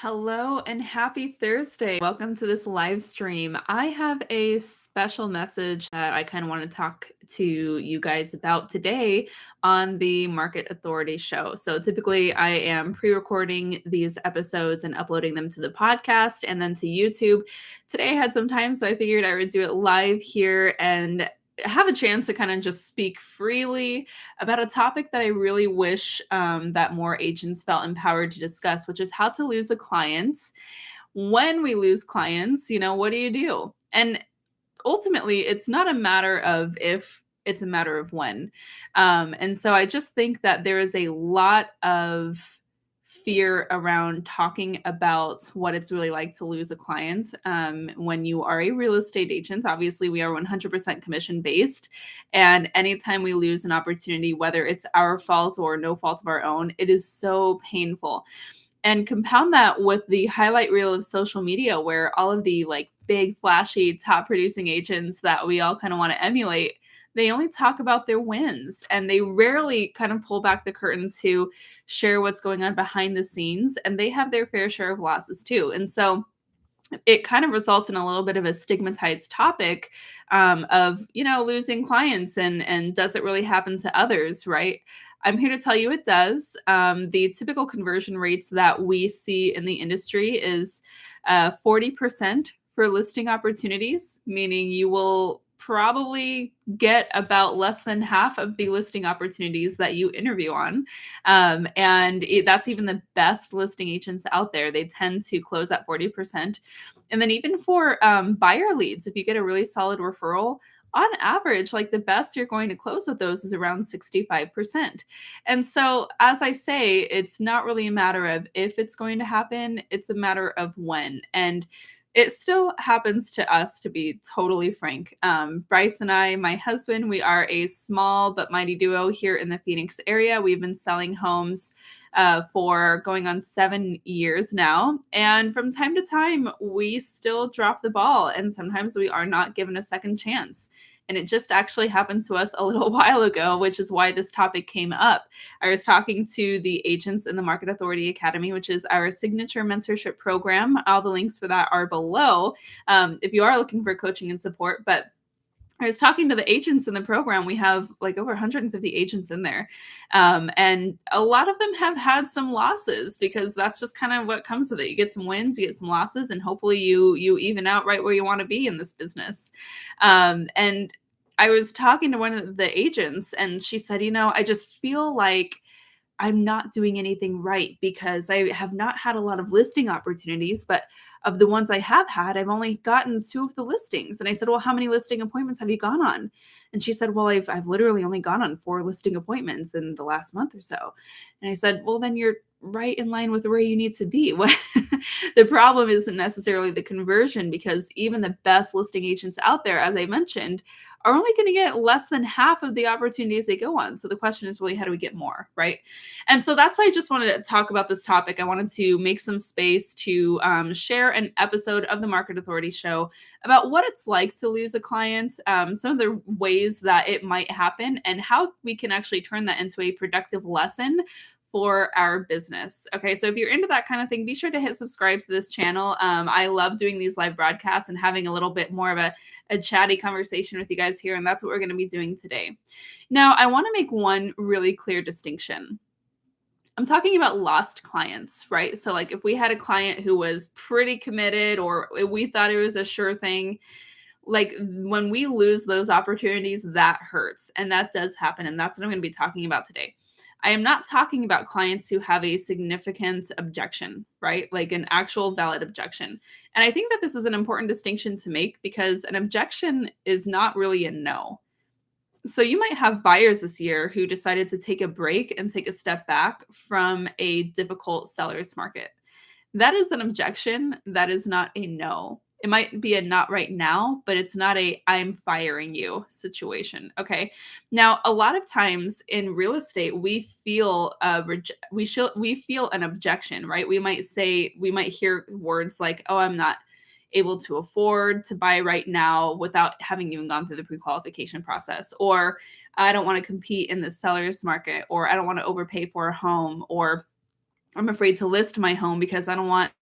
Hello and happy Thursday. Welcome to this live stream. I have a special message that I kind of want to talk to you guys about today on the Market Authority Show. So typically I am pre-recording these episodes and uploading them to the podcast and then to YouTube. Today I had some time, so I figured I would do it live here and have a chance to kind of just speak freely about a topic that I really wish that more agents felt empowered to discuss, which is how to lose a client. When we lose clients, what do you do? And ultimately, it's not a matter of if, it's a matter of when. And so I just think that there is a lot of fear around talking about what it's really like to lose a client when you are a real estate agent. Obviously, we are 100% commission based. And anytime we lose an opportunity, whether it's our fault or no fault of our own, it is so painful. And compound that with the highlight reel of social media where all of the like big, flashy, top producing agents that we all kind of want to emulate, they only talk about their wins and they rarely kind of pull back the curtain to share what's going on behind the scenes. And they have their fair share of losses too. And so it kind of results in a little bit of a stigmatized topic of losing clients and does it really happen to others, right? I'm here to tell you it does. The typical conversion rates that we see in the industry is 40% for listing opportunities, meaning you will probably get about less than half of the listing opportunities that you interview on. That's even the best listing agents out there. They tend to close at 40%. And then even for buyer leads, if you get a really solid referral, on average, like the best you're going to close with those is around 65%. And so, as I say, it's not really a matter of if it's going to happen, it's a matter of when. And it still happens to us, to be totally frank. Bryce and I, my husband, we are a small but mighty duo here in the Phoenix area. We've been selling homes for going on 7 years now. And from time to time, we still drop the ball. And sometimes we are not given a second chance. And it just actually happened to us a little while ago, which is why this topic came up. I was talking to the agents in the Market Authority Academy, which is our signature mentorship program. All the links for that are below if you are looking for coaching and support. But I was talking to the agents in the program. We have like over 150 agents in there. And a lot of them have had some losses because that's just kind of what comes with it. You get some wins, you get some losses, and hopefully you even out right where you want to be in this business. And I was talking to one of the agents and she said, I just feel like I'm not doing anything right because I have not had a lot of listing opportunities, but of the ones I have had, I've only gotten 2 of the listings. And I said, well, how many listing appointments have you gone on? And she said, well, I've literally only gone on 4 listing appointments in the last month or so. And I said, well, then you're right in line with where you need to be. The problem isn't necessarily the conversion because even the best listing agents out there, as I mentioned, are only going to get less than half of the opportunities they go on. So the question is really, how do we get more, right? And so that's why I just wanted to talk about this topic. I wanted to make some space to share an episode of the Market Authority Show about what it's like to lose a client, some of the ways that it might happen, and how we can actually turn that into a productive lesson for our business. Okay, so if you're into that kind of thing, be sure to hit subscribe to this channel. I love doing these live broadcasts and having a little bit more of a chatty conversation with you guys here, and that's what we're going to be doing today. Now, I want to make one really clear distinction. I'm talking about lost clients, right? So like if we had a client who was pretty committed or we thought it was a sure thing, like when we lose those opportunities, that hurts. And that does happen. And that's what I'm going to be talking about today. I am not talking about clients who have a significant objection, right? Like an actual valid objection. And I think that this is an important distinction to make because an objection is not really a no. So you might have buyers this year who decided to take a break and take a step back from a difficult seller's market. That is an objection. That is not a no. It might be a not right now, but it's not a I'm firing you situation. Okay. Now, a lot of times in real estate, we feel we feel an objection, right? We might hear words like, "Oh, I'm not able to afford to buy right now without having even gone through the pre-qualification process," or "I don't want to compete in the seller's market," or "I don't want to overpay for a home," or "I'm afraid to list my home because I don't want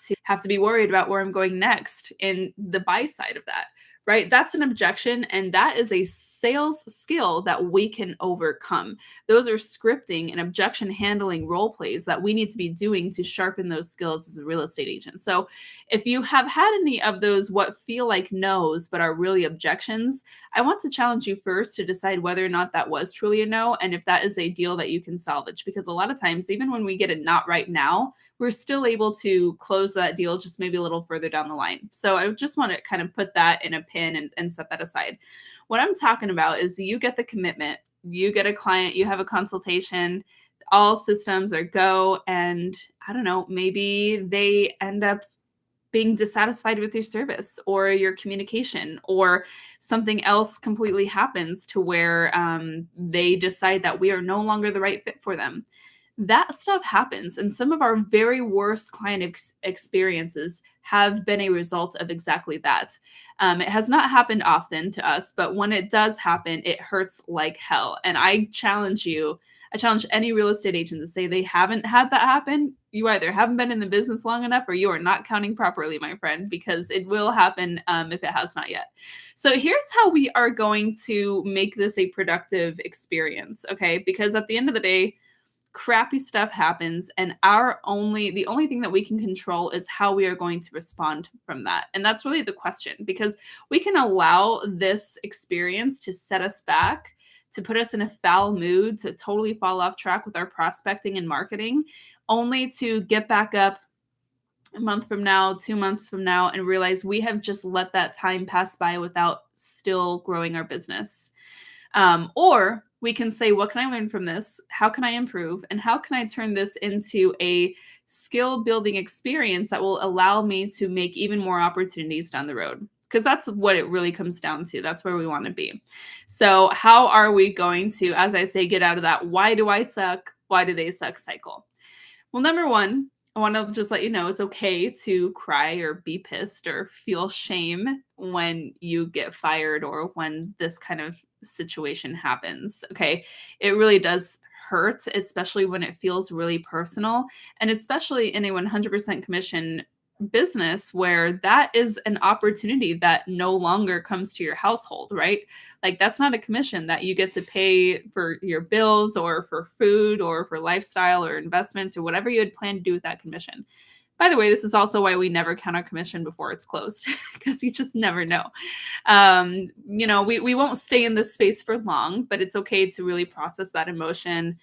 to have to be worried about where I'm going next in the buy side of that, right? That's an objection, and that is a sales skill that we can overcome. Those are scripting and objection handling role plays that we need to be doing to sharpen those skills as a real estate agent. So, if you have had any of those what feel like no's but are really objections, I want to challenge you first to decide whether or not that was truly a no and if that is a deal that you can salvage. Because a lot of times, even when we get a not right now, we're still able to close that deal just maybe a little further down the line. So I just want to kind of put that in a pin and set that aside. What I'm talking about is you get the commitment, you get a client, you have a consultation, all systems are go, and I don't know, maybe they end up being dissatisfied with your service or your communication, or something else completely happens to where they decide that we are no longer the right fit for them. That stuff happens, and some of our very worst client experiences have been a result of exactly that. It has not happened often to us, but when it does happen, it hurts like hell. And I challenge any real estate agent to say they haven't had that happen. You either haven't been in the business long enough or you are not counting properly, my friend, because it will happen if it has not yet. So here's how we are going to make this a productive experience, okay? Because at the end of the day, crappy stuff happens, and the only thing that we can control is how we are going to respond from that. And that's really the question, because we can allow this experience to set us back, to put us in a foul mood, to totally fall off track with our prospecting and marketing, only to get back up a month from now, 2 months from now, and realize we have just let that time pass by without still growing our business. Or we can say, what can I learn from this? How can I improve? And how can I turn this into a skill building experience that will allow me to make even more opportunities down the road? Because that's what it really comes down to. That's where we want to be. So, how are we going to, as I say, get out of that why do I suck? Why do they suck cycle? Well, number one, I want to just let you know it's okay to cry or be pissed or feel shame when you get fired or when this kind of situation happens. Okay. It really does hurt, especially when it feels really personal, and especially in a 100% commission business where that is an opportunity that no longer comes to your household, right? Like, that's not a commission that you get to pay for your bills or for food or for lifestyle or investments or whatever you had planned to do with that commission. By the way, this is also why we never count our commission before it's closed, because you just never know. We won't stay in this space for long, but it's okay to really process that emotion,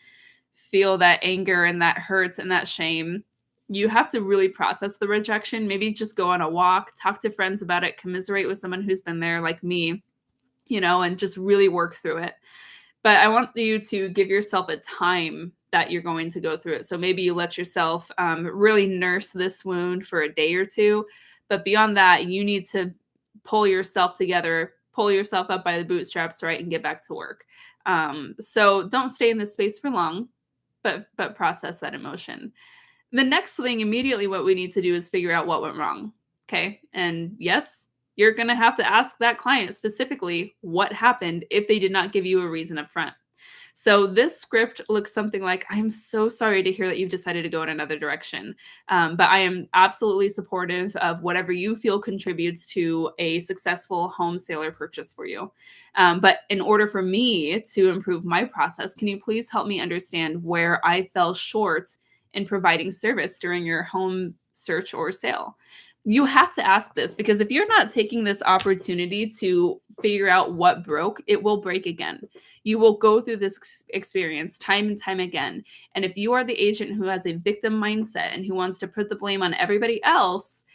feel that anger and that hurt and that shame. You have to really process the rejection. Maybe just go on a walk, talk to friends about it, commiserate with someone who's been there like me, and just really work through it. But I want you to give yourself a time that you're going to go through it. So maybe you let yourself really nurse this wound for a day or two. But beyond that, you need to pull yourself together, pull yourself up by the bootstraps, right, and get back to work. So don't stay in this space for long, but process that emotion. The next thing immediately what we need to do is figure out what went wrong. Okay. And yes, you're going to have to ask that client specifically what happened if they did not give you a reason up front. So this script looks something like, I'm so sorry to hear that you've decided to go in another direction, but I am absolutely supportive of whatever you feel contributes to a successful home sale or purchase for you. But in order for me to improve my process, can you please help me understand where I fell short in providing service during your home search or sale? You have to ask this, because if you're not taking this opportunity to figure out what broke, it will break again. You will go through this experience time and time again. And if you are the agent who has a victim mindset and who wants to put the blame on everybody else,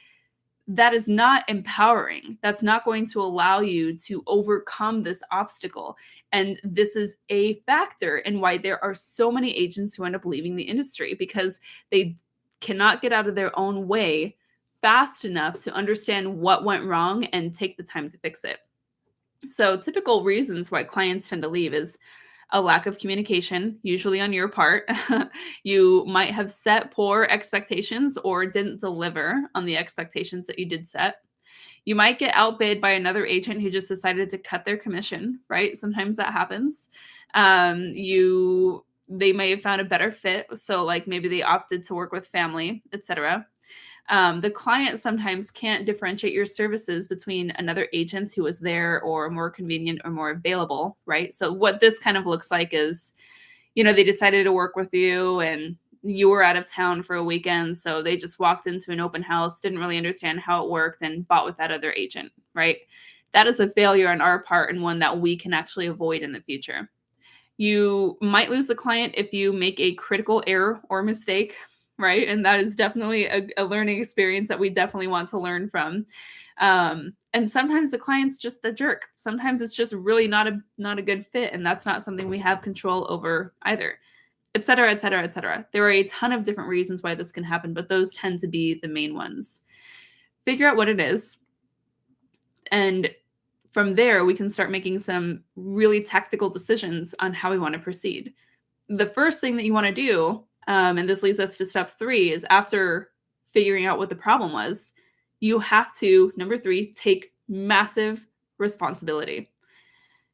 that is not empowering. That's not going to allow you to overcome this obstacle. And this is a factor in why there are so many agents who end up leaving the industry, because they cannot get out of their own way fast enough to understand what went wrong and take the time to fix it. So typical reasons why clients tend to leave is a lack of communication, usually on your part. You might have set poor expectations or didn't deliver on the expectations that you did set. You might get outbid by another agent who just decided to cut their commission, right? Sometimes that happens. They may have found a better fit. So like maybe they opted to work with family, etc. The client sometimes can't differentiate your services between another agent who was there or more convenient or more available, right? So what this kind of looks like is, they decided to work with you and you were out of town for a weekend. So they just walked into an open house, didn't really understand how it worked, and bought with that other agent, right? That is a failure on our part and one that we can actually avoid in the future. You might lose a client if you make a critical error or mistake, right? And that is definitely a learning experience that we definitely want to learn from. And sometimes the client's just a jerk. Sometimes it's just really not a good fit, and that's not something we have control over either, et cetera, et cetera, et cetera. There are a ton of different reasons why this can happen, but those tend to be the main ones. Figure out what it is, and from there, we can start making some really tactical decisions on how we want to proceed. The first thing that you want to do, and this leads us to step 3, is after figuring out what the problem was, you have to, number 3, take massive responsibility.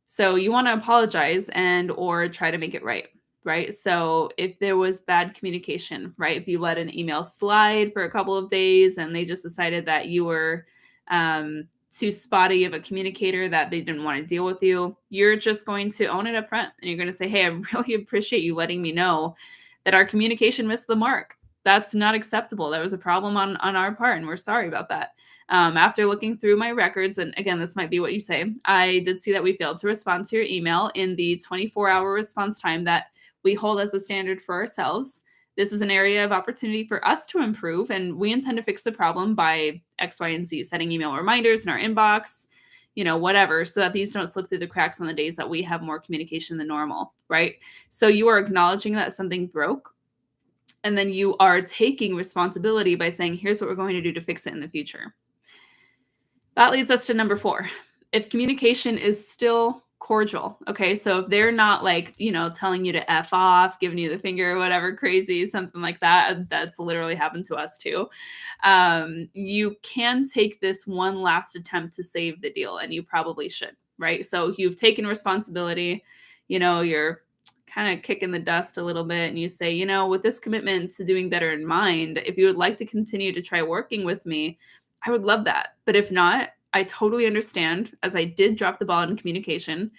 So you want to apologize and or try to make it right, right? So if there was bad communication, right? If you let an email slide for a couple of days and they just decided that you were too spotty of a communicator, that they didn't want to deal with you, you're just going to own it up front and you're going to say, hey, I really appreciate you letting me know that our communication missed the mark. That's not acceptable. That was a problem on our part, and we're sorry about that. After looking through my records, and again, this might be what you say, I did see that we failed to respond to your email in the 24-hour response time that we hold as a standard for ourselves. This is an area of opportunity for us to improve, and we intend to fix the problem by X, Y, and Z, setting email reminders in our inbox, whatever, so that these don't slip through the cracks on the days that we have more communication than normal, right? So you are acknowledging that something broke, and then you are taking responsibility by saying, here's what we're going to do to fix it in the future. That leads us to number 4. If communication is still cordial, okay, so if they're not telling you to F off, giving you the finger or whatever crazy, something like that, that's literally happened to us too. You can take this one last attempt to save the deal, and you probably should, right? So you've taken responsibility, you're kind of kicking the dust a little bit, and you say, with this commitment to doing better in mind, if you would like to continue to try working with me, I would love that. But if not, I totally understand, as I did drop the ball in communication.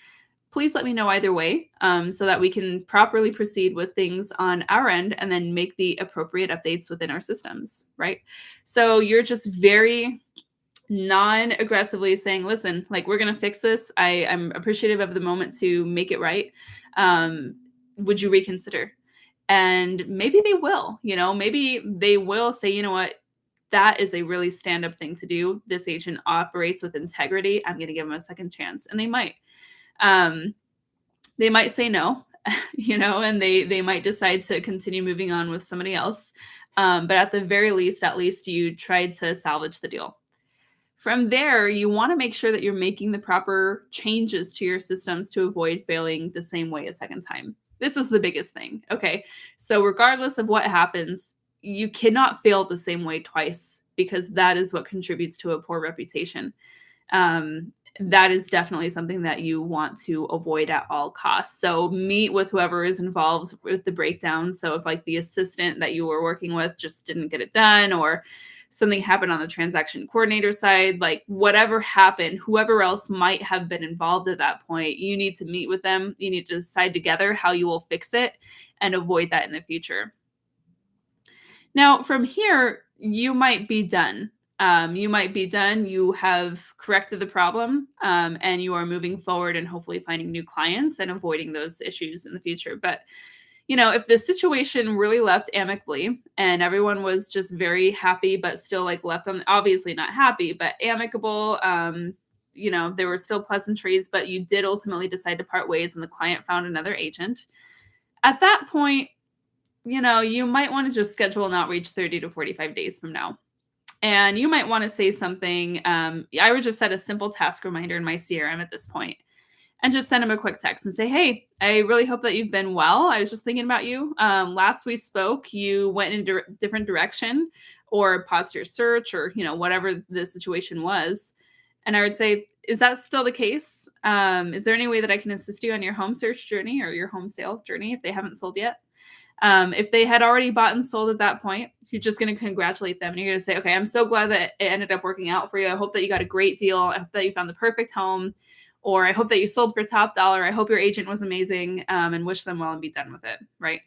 Please let me know either way, so that we can properly proceed with things on our end and then make the appropriate updates within our systems, right? So you're just very non-aggressively saying, listen, we're going to fix this. I'm appreciative of the moment to make it right. Would you reconsider? And maybe they will, maybe they will say, you know what, that is a really stand-up thing to do. This agent operates with integrity. I'm going to give them a second chance. And they might. They might say no, and they might decide to continue moving on with somebody else. But at the very least, at least you tried to salvage the deal. From there, you want to make sure that you're making the proper changes to your systems to avoid failing the same way a second time. This is the biggest thing. Okay. So regardless of what happens, you cannot fail the same way twice, because that is what contributes to a poor reputation. That is definitely something that you want to avoid at all costs. So meet with whoever is involved with the breakdown. So if the assistant that you were working with just didn't get it done, or something happened on the transaction coordinator side, whatever happened, whoever else might have been involved at that point, you need to meet with them. You need to decide together how you will fix it and avoid that in the future. Now, from here, you might be done. You have corrected the problem, and you are moving forward and hopefully finding new clients and avoiding those issues in the future. But if the situation really left amicably and everyone was just very happy, but still left on, obviously not happy, but amicable, there were still pleasantries, but you did ultimately decide to part ways and the client found another agent. At that point, you might want to just schedule an outreach 30 to 45 days from now. And you might want to say something. I would just set a simple task reminder in my CRM at this point, and just send them a quick text and say, hey, I really hope that you've been well. I was just thinking about you. Last we spoke, you went in a different direction or paused your search, or, whatever the situation was. And I would say, is that still the case? Is there any way that I can assist you on your home search journey or your home sale journey if they haven't sold yet? If they had already bought and sold at that point, you're just going to congratulate them and you're going to say, okay, I'm so glad that it ended up working out for you. I hope that you got a great deal. I hope that you found the perfect home, or I hope that you sold for top dollar. I hope your agent was amazing, and wish them well and be done with it. Right.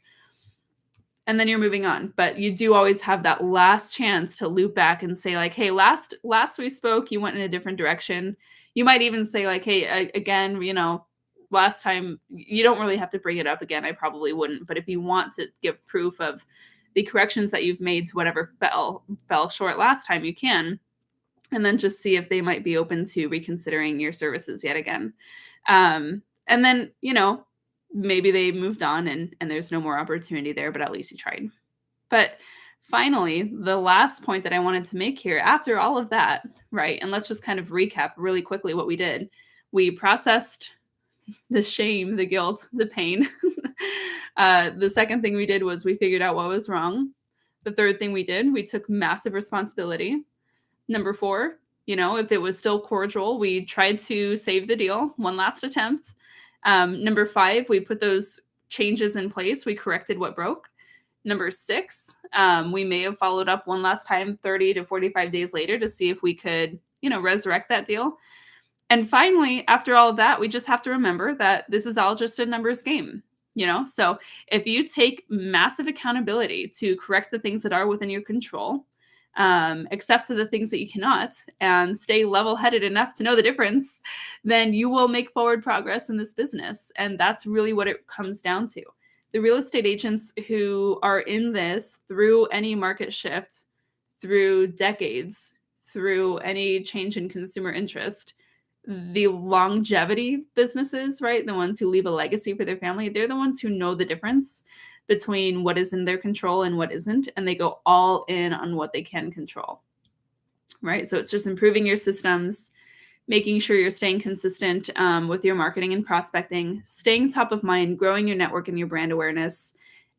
And then you're moving on. But you do always have that last chance to loop back and say like, hey, last we spoke, you went in a different direction. You might even say like, hey, again, last time, you don't really have to bring it up again. I probably wouldn't. But if you want to give proof of the corrections that you've made to whatever fell short last time, you can. And then just see if they might be open to reconsidering your services yet again. And then, maybe they moved on and there's no more opportunity there, but at least you tried. But finally, the last point that I wanted to make here after all of that, right? And let's just kind of recap really quickly what we did. We processed the shame, the guilt, the pain. The second thing we did was we figured out what was wrong. The third thing we did, we took massive responsibility. Number 4, if it was still cordial, we tried to save the deal, one last attempt. Number 5, we put those changes in place. We corrected what broke. Number 6, we may have followed up one last time 30 to 45 days later to see if we could, resurrect that deal. And finally, after all of that, we just have to remember that this is all just a numbers game. So if you take massive accountability to correct the things that are within your control, accept the things that you cannot, and stay level-headed enough to know the difference, then you will make forward progress in this business. And that's really what it comes down to. The real estate agents who are in this through any market shift, through decades, through any change in consumer interest, the longevity businesses, right? The ones who leave a legacy for their family, they're the ones who know the difference between what is in their control and what isn't, and they go all in on what they can control, right? So it's just improving your systems, making sure you're staying consistent with your marketing and prospecting, staying top of mind, growing your network and your brand awareness,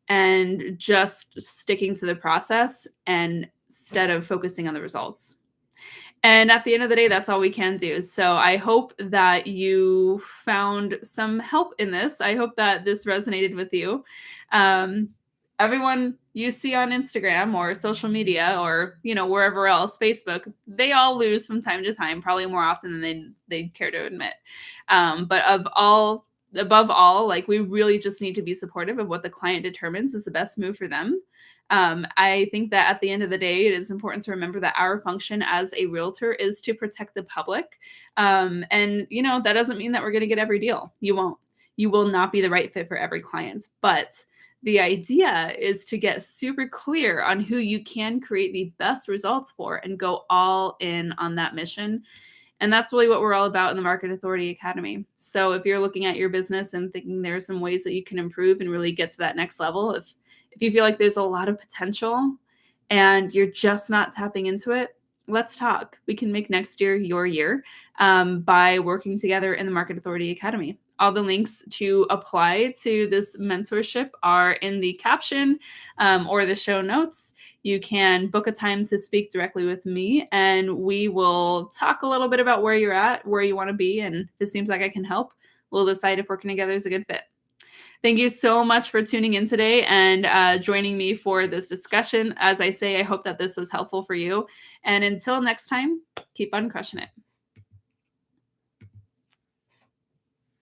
and just sticking to the process instead of focusing on the results. And at the end of the day, that's all we can do. So I hope that you found some help in this. I hope that this resonated with you. Everyone you see on Instagram or social media or, wherever else, Facebook, they all lose from time to time, probably more often than they care to admit. But above all, like, we really just need to be supportive of what the client determines is the best move for them. I think that at the end of the day, it is important to remember that our function as a realtor is to protect the public. And, that doesn't mean that we're going to get every deal. You won't. You will not be the right fit for every client. But the idea is to get super clear on who you can create the best results for and go all in on that mission. And that's really what we're all about in the Market Authority Academy. So if you're looking at your business and thinking there are some ways that you can improve and really get to that next level, if you feel like there's a lot of potential and you're just not tapping into it, let's talk. We can make next year your year by working together in the Market Authority Academy. All the links to apply to this mentorship are in the caption or the show notes. You can book a time to speak directly with me, and we will talk a little bit about where you're at, where you want to be, and if it seems like I can help, we'll decide if working together is a good fit. Thank you so much for tuning in today and joining me for this discussion. As I say, I hope that this was helpful for you. And until next time, keep on crushing it.